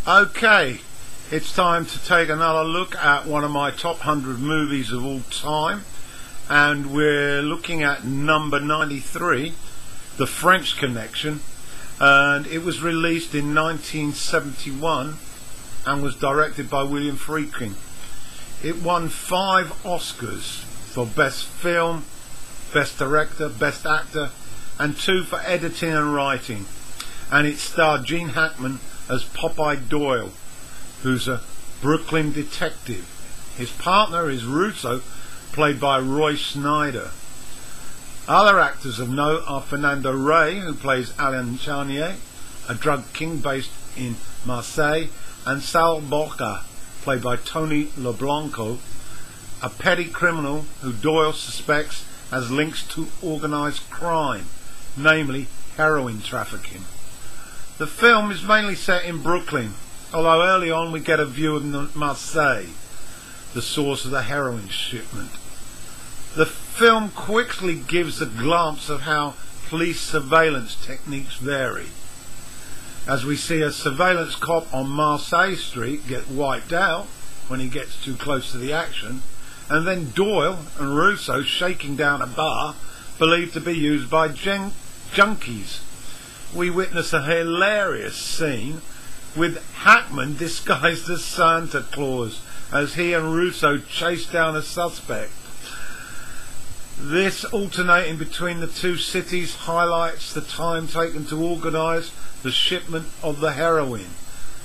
Okay, it's time to take another look at one of my top 100 movies of all time, and we're looking at number 93, The French Connection, and it was released in 1971 and was directed by William Freidkin. It won 5 Oscars for Best Film, Best Director, Best Actor, and 2 for Editing and Writing, and it starred Gene Hackman as Popeye Doyle, who's a Brooklyn detective. His partner is Russo, played by Roy Schneider. Other actors of note are Fernando Rey, who plays Alain Charnier, a drug king based in Marseille, and Sal Borca, played by Tony LeBlanco, a petty criminal who Doyle suspects has links to organised crime, namely heroin trafficking. The film is mainly set in Brooklyn, although early on we get a view of Marseille, the source of the heroin shipment. The film quickly gives a glimpse of how police surveillance techniques vary, as we see a surveillance cop on Marseille Street get wiped out when he gets too close to the action, and then Doyle and Russo shaking down a bar believed to be used by junkies. We witness a hilarious scene with Hackman disguised as Santa Claus as he and Russo chase down a suspect. This alternating between the two cities highlights the time taken to organise the shipment of the heroin,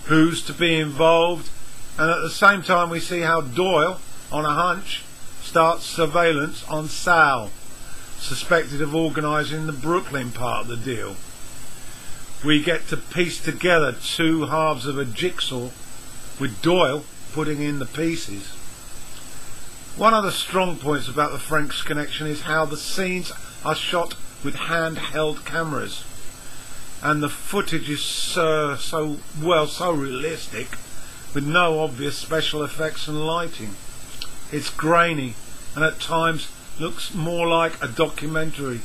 who's to be involved, and at the same time we see how Doyle, on a hunch, starts surveillance on Sal, suspected of organising the Brooklyn part of the deal. We get to piece together 2 halves of a jigsaw, with Doyle putting in the pieces. One of the strong points about The French Connection is how the scenes are shot with handheld cameras, and the footage is so realistic, with no obvious special effects and lighting. It's grainy and at times looks more like a documentary.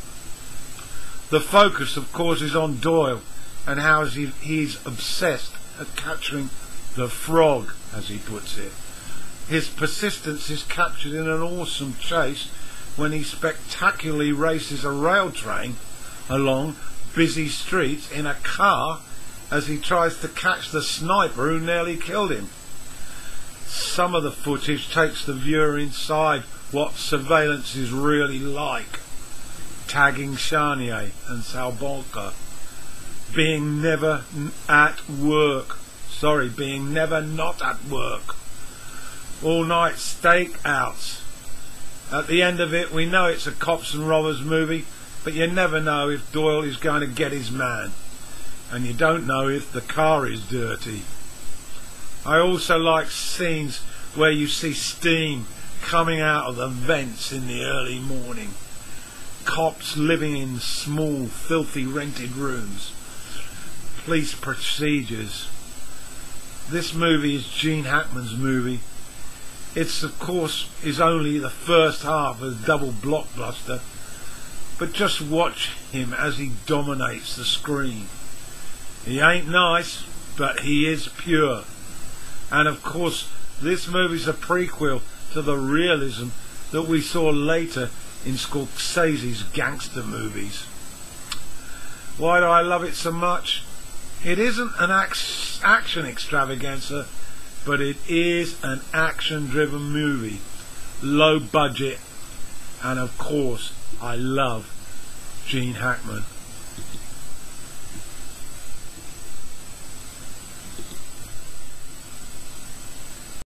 The focus, of course, is on Doyle and how he's obsessed at capturing the frog, as he puts it. His persistence is captured in an awesome chase when he spectacularly races a rail train along busy streets in a car as he tries to catch the sniper who nearly killed him. Some of the footage takes the viewer inside what surveillance is really like, tagging Charnier and Salbolka, being never not at work, all night stakeouts. At the end of it we know it's a cops and robbers movie, but you never know if Doyle is going to get his man, and you don't know if the car is dirty. I also like scenes where you see steam coming out of the vents in the early morning, cops living in small filthy rented rooms, police procedures. This movie is Gene Hackman's movie. It's of course is only the first half of a double blockbuster, but just watch him as he dominates the screen. He ain't nice, but he is pure. And of course this movie's a prequel to the realism that we saw later in Scorsese's gangster movies. Why do I love it so much? It isn't an action extravaganza, but it is an action-driven movie, low budget, and of course I love Gene Hackman.